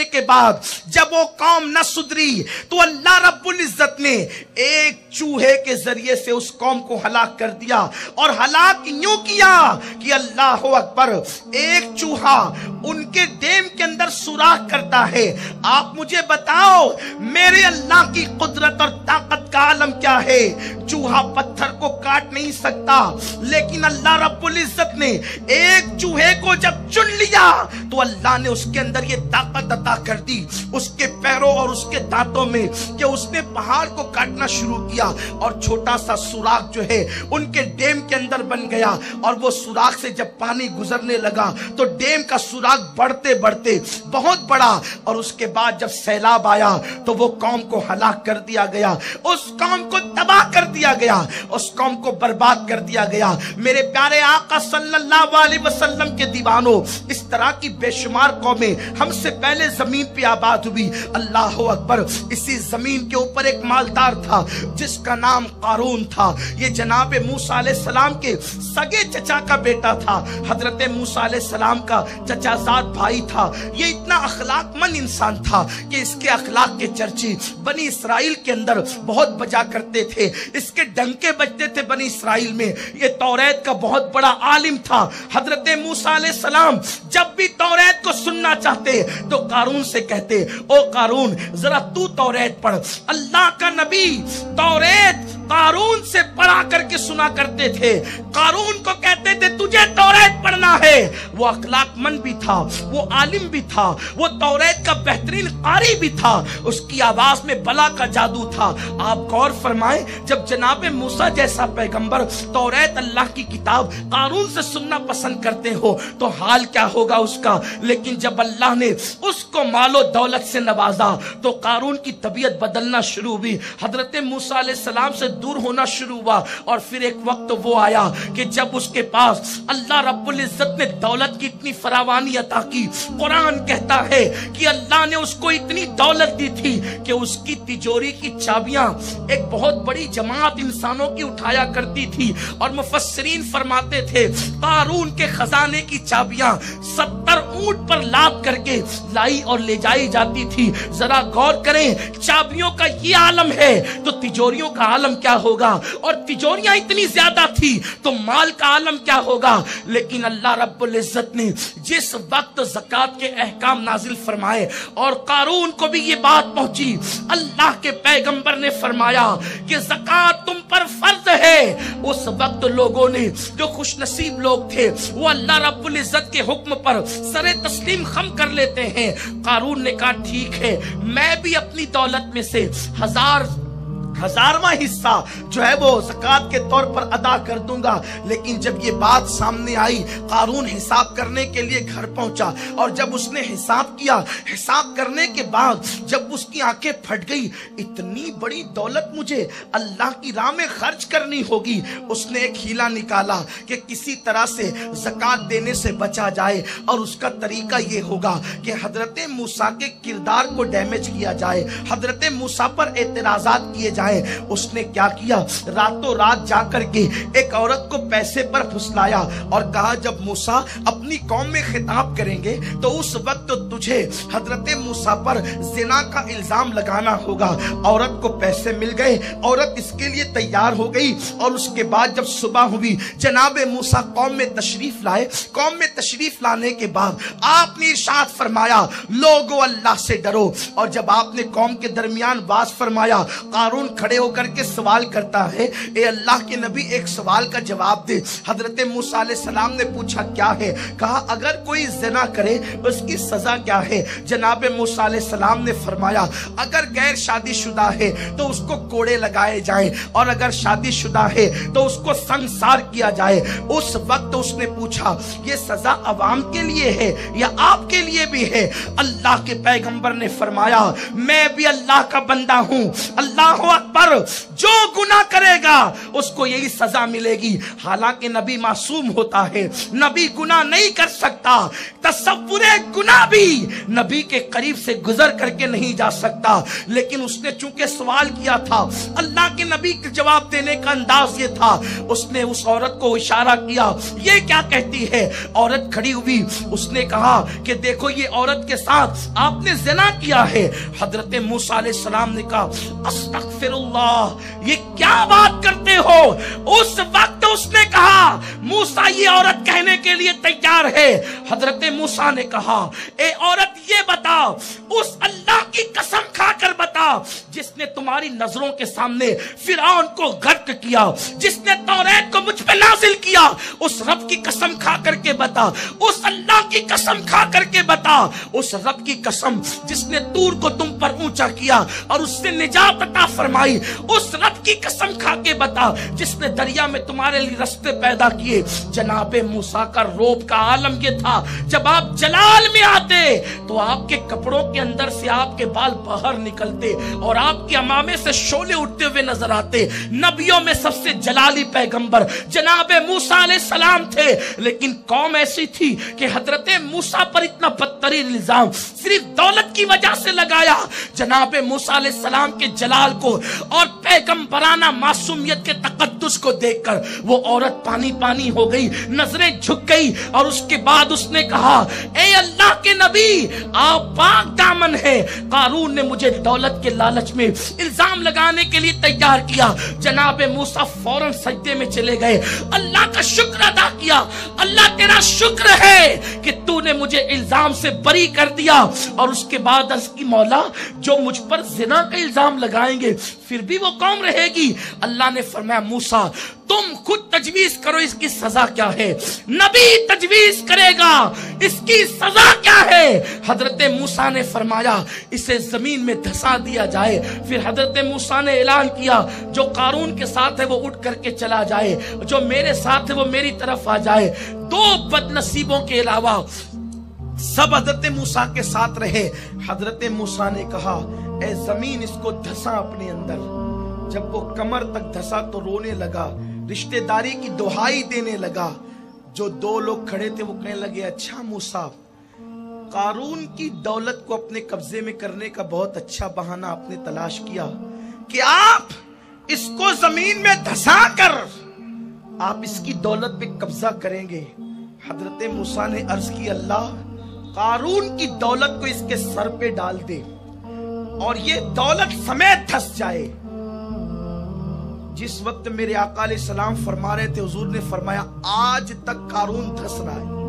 करने के बाद जब वो कौम न सुधरी तो अल्लाह रब्बुल इज्जत ने एक चूहे के जरिए से उस कौम को हलाक कर दिया। और हलाक यूं किया कि अल्लाह अकबर, एक चूहा उनके डेम के अंदर सुराख करता है। आप मुझे बताओ मेरे अल्लाह की कुदरत और ताकत का आलम क्या है। चूहा पत्थर को काट नहीं सकता, लेकिन अल्लाह रब्बुल इज्जत ने एक चूहे को जब चुन लिया तो अल्लाह ने उसके अंदर ये ताकत अता कर दी, उसके पैरों और उसके दांतों में, कि उसने पहाड़ को काटना शुरू किया और छोटा सा सुराख जो है उनके डेम के अंदर बन गया। और वो सुराख से जब पानी गुजरने लगा तो डेम का सुराख बढ़ते बढ़ते बहुत बड़ा, और उसके बाद जब सैलाब आया तो वो कौम को हलाक कर दिया गया, उस कौम को तबाह कर दिया गया, उस कौम को बर्बाद कर दिया गया। मेरे प्यारे आका सल्लल्लाहु अलैहि वसल्लम के दीवानों, इस तरह की बेशुमार कौमें हमसे पहले जमीन पे आबाद हुई। अल्लाह अकबर, इसी जमीन के ऊपर एक मालदार था जिसका नाम कारून था। ये जनाब मूसा अलैहिस्सलाम के सगे चचा का बेटा था, हजरत मूसा अलैहिस्सलाम का चचाजाद भाई था। ये इतना अखलाकमंद इंसान था कि इसके अखलाक के चर्चे बनी इसराइल के अंदर बहुत बजा करते थे, इसके डंके बजते थे बनी इसराइल में। ये तौरेत का बहुत बड़ा आलिम था। हजरत मूसा अलैहिस्सलाम जब भी तौरेत को सुनना चाहते तो कारून से कहते, ओ कारून जरा तू तौरेत पढ़। अल्लाह का नबी तौरेत कारून से पढ़ा करके सुना करते थे। कारून को कहते थे तुझे तौरेत पढ़ना है। वो अखलाकमंद भी था, वो आलिम भी था, वो तौरेत का बेहतरीन कारी भी था, उसकी आवाज में बला का जादू था। आप गौर फरमाएं, जब जनाब मूसा जैसा पैगंबर तौरेत अल्लाह की किताब कारून से सुनना पसंद करते हो तो हाल क्या होगा उसका। लेकिन जब अल्लाह ने उसको मालो दौलत से नवाजा तो कारून की तबीयत बदलना शुरू हुई, हजरत मूसा अलैहिस्सलाम से दूर होना शुरू हुआ। और फिर एक वक्त वो आया कि जब उसके पास अल्लाह रब्बुल इज्जत ने दौलत की इतनी फरावानी अता की। कुरान कहता है कि अल्लाह ने उसको इतनी दौलत दी थी कि उसकी तिजोरी की चाबियां एक बहुत बड़ी जमात इंसानों की उठाया करती थी। और मुफस्सिरीन फरमाते थे कारून के खजाने की चाबियां 70 ऊंट पर लाद करके लाई और ले जाई जाती थी। जरा गौर करें, चाबियों का ये आलम है तो तिजोरियों का आलम क्या होगा। और तिजोरियां इतनी ज्यादा थी तो माल का आलम क्या होगा। लेकिन अल्लाह रब्बुल इज्जत ने जिस वक्त ज़कात के अहकाम नाजिल फरमाए और कारून को भी ये बात पहुंची, अल्लाह के पैगंबर ने फरमाया कि ज़कात तुम पर फर्ज है। उस वक्त लोगों ने, जो खुशनसीब लोग थे, वो अल्लाह रब्बुल इज्जत के हुक्म पर सरे तस्लीम खम कर लेते हैं। कारून ने कहा ठीक है, मैं भी अपनी दौलत में से हजारवां हिस्सा जो है वो ज़कात के तौर पर अदा कर दूंगा। लेकिन जब ये बात सामने आई, कारून हिसाब करने के लिए घर पहुंचा और जब उसने हिसाब किया, हिसाब करने के बाद जब उसकी आंखें फट गई, इतनी बड़ी दौलत मुझे अल्लाह की राह में खर्च करनी होगी। उसने एक हीला निकाला कि किसी तरह से ज़कात देने से बचा जाए और उसका तरीका ये होगा कि हजरत मूसा के किरदार को डैमेज किया जाए, हजरत मूसा पर एतराज़ात किए जाए। उसने क्या किया, रातों रात जाकर के एक औरत को पैसे पर फुसलाया और कहा जब मूसा अपनी कौम में खिताब करेंगे तो उस वक्त तुझे हजरत मूसा पर जिना का इल्जाम लगाना होगा। औरत को पैसे मिल गए, औरत इसके लिए तैयार हो गई। और उसके बाद जब सुबह हुई, जनाब मूसा कौम में तशरीफ लाए। कौम में तशरीफ लाने के बाद आपने इरशाद फरमाया लोगो अल्लाह से डरो। और जब आपने कौम के दरमियान बात फरमाया, कारून खड़े होकर के सवाल करता है, ए अल्लाह के नबी एक सवाल का जवाब दे। हजरत मूसा अलैहिस्सलाम ने पूछा क्या है। कहा अगर कोई ज़िना करे उसकी सजा क्या है। जनाब मूसा अलैहिस्सलाम ने फरमाया अगर गैर शादीशुदा है तो उसको कोड़े लगाए जाएं और अगर शादीशुदा है तो उसको संसार किया जाए। उस वक्त उसने पूछा ये सजा अवाम के लिए है या आपके लिए भी है। अल्लाह के पैगंबर ने फरमाया मैं भी अल्लाह का बंदा हूं। अल्लाह अकबर, जो गुनाह करेगा उसको यही सजा मिलेगी। हालांकि नबी मासूम होता है, नबी गुनाह नहीं कर सकता, तसव्वुरे गुनाह भी नबी के करीब से गुजर करके नहीं जा सकता। लेकिन उसने चूंकि सवाल किया था, अल्लाह के नबी के जवाब देने का अंदाज ये था, उसने उस औरत को इशारा किया, ये क्या कहती है? औरत खड़ी हुई, उसने कहा कि देखो ये औरत के साथ आपने ज़िना किया है। हजरत मूसा अलैहिस्सलाम ने कहा, अस्तगफिरुल्लाह, ये क्या बात करते हो? उस वक्त उसने कहा, मूसा ये औरत कहने के लिए तैयार है। हजरत मूसा ने कहा, ए औरत ये बता, उस अल्लाह की कसम खाकर बता जिसने तुम्हारी नजरों के सामने फिरौन को गर्क किया, जिसने तौरात को मुझ पे नाजिल किया, उस रब की कसम खा करके बता, उस अल्लाह की कसम खा करके बता, उस रब की कसम जिसने तूर को तुम पर ऊंचा किया और उससे निजात अता फरमाई, उस रब की कसम खा के बता जिसने दरिया में तुम्हारे लिए रास्ते पैदा किए। जनाबे मूसा का रोब का आलम ये था, जब आप जलाल में आते तो आपके कपड़ों के अंदर से आपके बाल बाहर निकलते और आपके अमामे से शोले उठते हुए नजर आते। नबियों में सबसे जलाली पैगंबर जनाबे मूसा अलैहिस्सलाम थे, लेकिन कौम ऐसी थी कि हजरत मूसा पर इतना बदतरीन इल्जाम सिर्फ दौलत की वजह से लगाया। जनाबे मूसा अलैहिस्सलाम के जलाल को और पैगंबराना मासूमियत के तकद्दुस को देखकर वो औरत पानी पानी हो गई, नजरें झुक गई और उसके बाद उसने कहा, ए अल्लाह के नबी, आप पाक दामन है। कारून ने मुझे दौलत के लालच में इल्जाम लगाने के लिए तैयार किया। जनाबे मूसा फौरन सजदे में चले गए, अल्लाह का शुक्र अदा किया, अल्लाह तेरा शुक्र है कि तूने मुझे इल्जाम से बरी कर दिया। और उसके बाद अर्ज की, मौला जो मुझ पर जिना का इल्जाम लगाएंगे फिर भी वो कौम रहेगी। अल्लाह ने फरमाया, मूसा तुम खुद तजवीज करो इसकी सजा क्या है। नबी तजवीज करेगा इसकी सजा क्या है। हजरत मूसा ने फरमाया, इसे जमीन में धसा दिया जाए। फिर हजरत मूसा ने ऐलान किया, जो कारून के साथ है वो उठ करके चला जाए, जो मेरे साथ है वो मेरी तरफ आ जाए। दो बदनसीबों के अलावा सब हजरत मूसा के साथ रहे। हजरत मूसा ने कहा, ए जमीन इसको धसा अपने अंदर। जब वो कमर तक धसा तो रोने लगा, रिश्तेदारी की दुहाई देने लगा। जो दो लोग खड़े थे वो कहने लगे, अच्छा मूसा, कारून की दौलत को अपने कब्जे में करने का बहुत अच्छा बहाना आपने तलाश किया कि आप इसको जमीन में धसा कर आप इसकी दौलत पे कब्जा करेंगे। हजरत मूसा ने अर्ज की, अल्लाह कारून की दौलत को इसके सर पे डाल दे और ये दौलत समेत धस जाए। जिस वक्त मेरे आका अलैहिस्सलाम फरमा रहे थे, हुजूर ने फरमाया, आज तक कारून धस रहा है।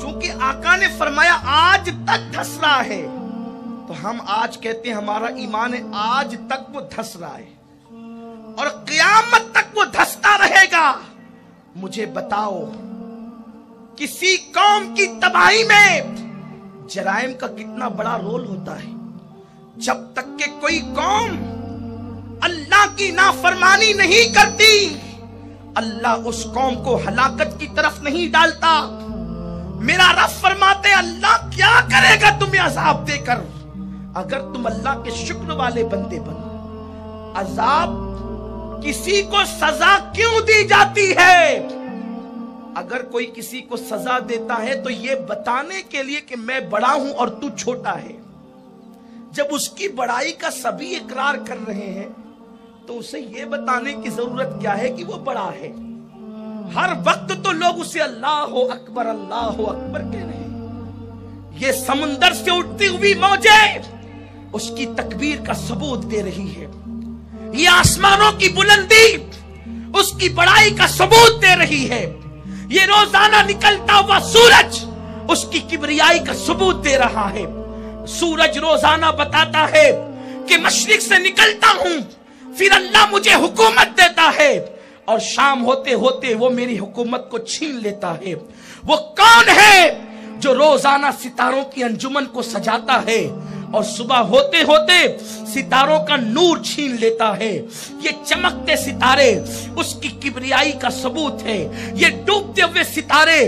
चूंकि आका ने फरमाया आज तक धस रहा है, तो हम आज कहते हैं हमारा ईमान है, आज तक वो धस रहा है और क़यामत तक वो धसता रहेगा। मुझे बताओ, किसी कौम की तबाही में जराइम का कितना बड़ा रोल होता है। जब तक के कोई कौम अल्लाह की नाफरमानी नहीं करती, अल्लाह उस कौम को हलाकत की तरफ नहीं डालता। मेरा रब फरमाते, अल्लाह क्या करेगा तुम्हें अजाब देकर अगर तुम अल्लाह के शुक्र वाले बंदे बनो। अजाब किसी को सजा क्यों दी जाती है? अगर कोई किसी को सजा देता है तो ये बताने के लिए कि मैं बड़ा हूं और तू छोटा है। जब उसकी बड़ाई का सभी इकरार कर रहे हैं तो उसे ये बताने की जरूरत क्या है कि वो बड़ा है। हर वक्त तो लोग उसे अल्लाह अकबर कह रहे हैं। ये समुंदर से उठती हुई मौजें उसकी तकबीर का सबूत दे रही है। ये आसमानों की बुलंदी उसकी बड़ाई का सबूत दे रही है। ये रोजाना निकलता हुआ सूरज उसकी किबरियाई का सबूत दे रहा है। सूरज रोजाना बताता है कि मशरिक से निकलता हूं, फिर अल्लाह मुझे हुकूमत देता है और शाम होते होते वो मेरी हुकूमत को छीन लेता है। वो कौन है जो रोजाना सितारों की अंजुमन को सजाता है اور صبح ہوتے ہوتے ستاروں کا نور چھین لیتا ہے. یہ چمکتے ستارے اس کی کبریائی کا ثبوت ہے. یہ ڈوبتے ہوئے ستارے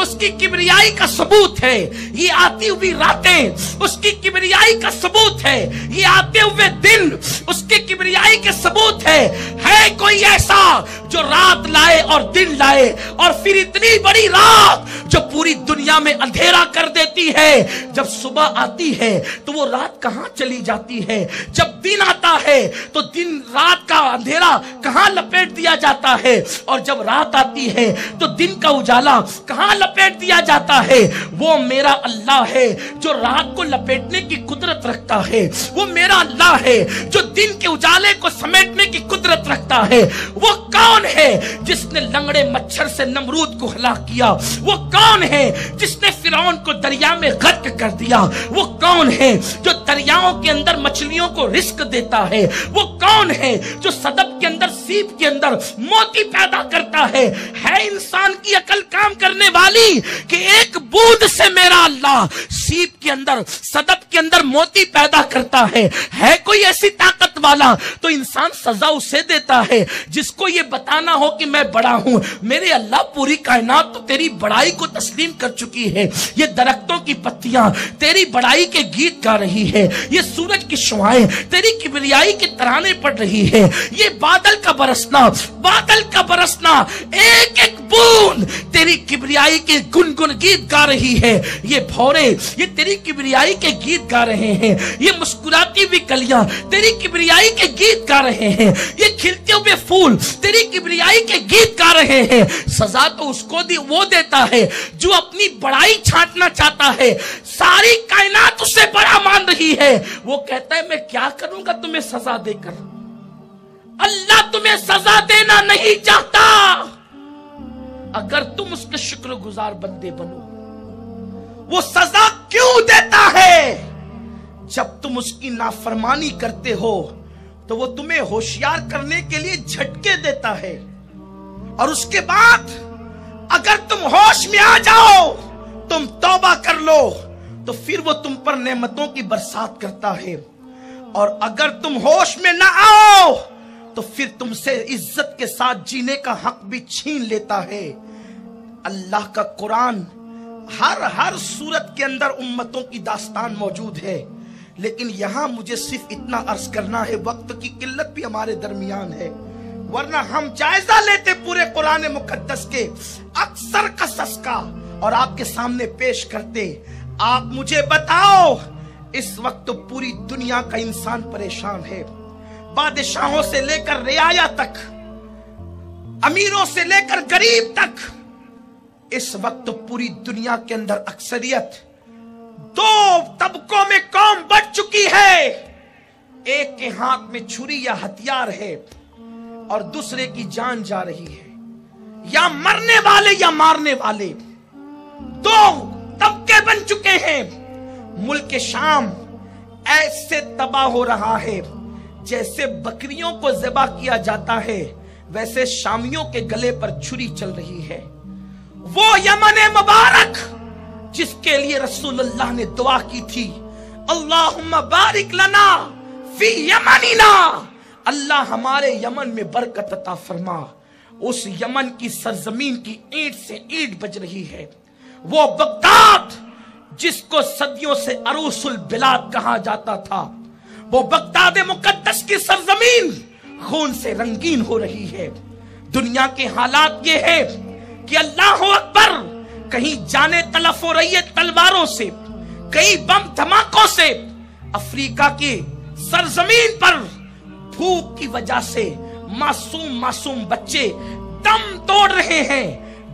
اس کی کبریائی کا ثبوت ہے. یہ آتی ہوئی راتیں اس کی کبریائی کا ثبوت ہے. یہ آتے ہوئے دن اس کی کبریائی کے ثبوت ہے. ہے کوئی ایسا جو رات لائے اور دن لائے اور پھر اتنی بڑی رات جو پوری دنیا میں اندھیرا کر دیتی ہے؟ جب صبح آتی ہے تو وہ رات کہاں چلی جاتی ہے؟ جب دن آتا ہے تو دن رات کا اندھیرا کہاں لپیٹ دیا جاتا ہے؟ اور جب رات آتی ہے تو دن کا اجالا کہاں لپیٹ دیا جاتا ہے؟ وہ میرا اللہ ہے جو رات کو لپیٹنے کی قدرت رکھتا ہے. وہ میرا اللہ ہے جو دن کے اجالے کو سمیٹنے کی قدرت رکھتا ہے. وہ کون ہے جس نے لنگڑے مچھر سے نمرود کو ہلاک کیا؟ وہ کون ہے جس نے فرعون کو دریا میں غرق کر دیا؟ وہ کون ہے جو دریاؤں کے اندر مچھلیوں کو رزق دیتا ہے؟ وہ کون ہے جو صدف کے اندر سیپ کے اندر موتی پیدا کرتا ہے؟ ہے انسان کی عقل کام کرنے والی کہ ایک بوند سے میرا اللہ سیپ کے اندر صدف کے اندر موتی پیدا کرتا ہے؟ ہے کوئی ایسی طاقت والا؟ تو انسان سزا اسے دیتا ہے جس کو یہ بتانا ہو کہ میں بڑا ہوں. میرے اللہ پوری کائنات تو تیری بڑائی کو تسلیم کر چکی ہے. یہ درختوں کی پتیاں تیری بڑائی کے گیت گا رہی ہے. یہ سورج کی شعاعیں تیری کبریائی کے ترانے پڑھ رہی ہے. یہ بادل کا برسنا ایک ایک بوند تیری کبریائی کے گنگن گیت گا رہی ہے. یہ بھورے یہ تیری کبریائی کے گیت گا رہے ہیں. یہ مسکراتی ہوئی کلیاں تیری کبریائی کے گیت گا رہے ہیں. یہ کھلتے ہوئے پھول تیری کبریائی کے گیت گا رہے ہیں. سزا تو اس کو وہ دیتا ہے جو اپنی بڑائی چھانٹنا چاہتا ہے. ساری کائنات اسے بڑا مان رہی ہے. وہ کہتا ہے میں کیا کروں گا تمہیں سزا دے کر؟ اللہ تمہیں سزا دینا نہیں چاہتا اگر تم اس کے شکر گزار بندے بنو. وہ سزا کیوں دیتا ہے؟ جب تم اس کی نافرمانی کرتے ہو تو وہ تمہیں ہوشیار کرنے کے لیے جھٹکے دیتا ہے. اور اس کے بعد اگر تم ہوش میں آ جاؤ، تم توبہ کر لو، تو پھر وہ تم پر نعمتوں کی برسات کرتا ہے. اور اگر تم ہوش میں نہ آؤ تو پھر تم سے عزت کے ساتھ جینے کا حق بھی چھین لیتا ہے. اللہ کا قرآن ہر صورت کے اندر امتوں کی داستان موجود ہے. لیکن یہاں مجھے صرف اتنا عرض کرنا ہے، وقت کی قلت بھی ہمارے درمیان ہے، ورنہ ہم جائزہ لیتے پورے قرآن مقدس کے اکثر قصص کا اور آپ کے سامنے پیش کرتے. آپ مجھے بتاؤ، اس وقت تو پوری دنیا کا انسان پریشان ہے، بادشاہوں سے لے کر رعایا تک، امیروں سے لے کر غریب تک. اس وقت تو پوری دنیا کے اندر اکثریت دو طبقوں میں قوم بٹ چکی ہے. ایک کے ہاتھ میں چھری یا ہتھیار ہے اور دوسرے کی جان جا رہی ہے. یا مرنے والے یا مارنے والے دو طبقے بن چکے ہیں. ملک شام ایسے تباہ ہو رہا ہے جیسے بکریوں کو ذبح کیا جاتا ہے، ویسے شامیوں کے گلے پر چھری چل رہی ہے. وہ یمن مبارک جس کے لیے رسول اللہ نے دعا کی تھی، اللہم بارک لنا فی یمننا، اللہ ہمارے یمن میں برکت عطا فرما. اس یمن کی سرزمین کی اینٹ سے اینٹ بج رہی ہے. وہ بغداد جس کو صدیوں سے عروس البلاد کہا جاتا تھا، وہ بغداد مقدس کی سرزمین خون سے رنگین ہو رہی ہے. دنیا کے حالات یہ ہے کہ اللہ اکبر، کہیں جانے تلف ہو رہی ہے تلواروں سے، کئی بم دھماکوں سے. افریقہ کی سرزمین پر بھوک کی وجہ سے معصوم بچے دم توڑ رہے ہیں.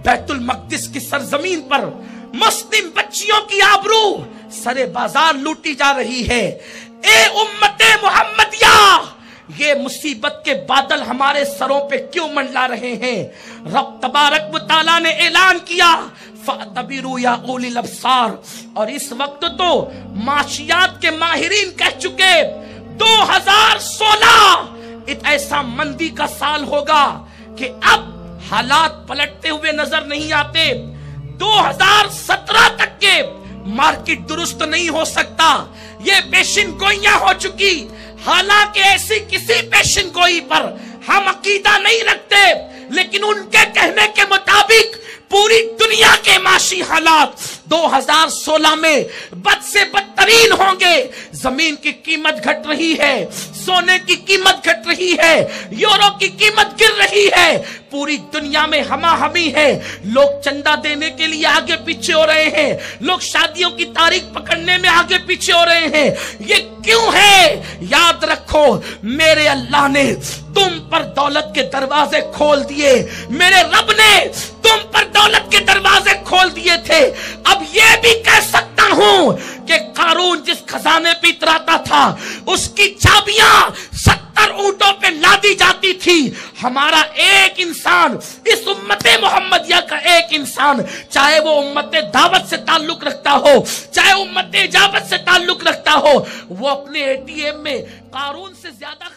بیت المقدس کی سرزمین پر مسلم بچیوں کی آبرو سرے بازار لوٹی جا رہی ہے. اے امت محمدیہ، یہ مصیبت کے بادل ہمارے سروں پہ کیوں منڈلا رہے ہیں؟ رب تبارک و تعالیٰ نے اعلان کیا، فَاعْتَبِرُوا يَا أُولِي الْأَبْصَارِ. اور اس وقت تو معاشیات کے ماہرین کہہ چکے 2016 ایک ایسا مندی کا سال ہوگا کہ اب حالات پلٹتے ہوئے نظر نہیں آتے. 2017 تک کے मार्केट दुरुस्त नहीं हो सकता। ये पेशिन गोइयां हो चुकी। हालांकि ऐसी किसी पेशिन गोई पर हम अकीदा नहीं रखते, लेकिन उनके कहने के मुताबिक पूरी दुनिया के माशी हालात 2016 में बद से बदतरीन होंगे। जमीन की कीमत घट रही है, सोने की कीमत घट रही है, यूरो की कीमत गिर रही है, पूरी दुनिया में हमाहमी है। लोग चंदा देने के लिए आगे पीछे हो रहे हैं, लोग शादियों की तारीख पकड़ने में आगे पीछे हो रहे हैं। ये क्यों है? याद रखो, मेरे अल्लाह ने तुम पर दौलत के दरवाजे खोल दिए, मेरे रब ने तुम पर दौलत के दरवाजे खोल दिए थे। अब ये भी कह सकता हूं कि कारून जिस खजाने पे इतराता था, उसकी चाबियां 70 ऊंटों पे लादी जाती थी। हमारा एक इंसान, इस उम्मते मोहम्मदिया का एक इंसान, चाहे वो उम्मते दावत से ताल्लुक रखता हो, चाहे उम्मते इजाबत से ताल्लुक रखता हो, वो अपने एटीएम में कारून से ज्यादा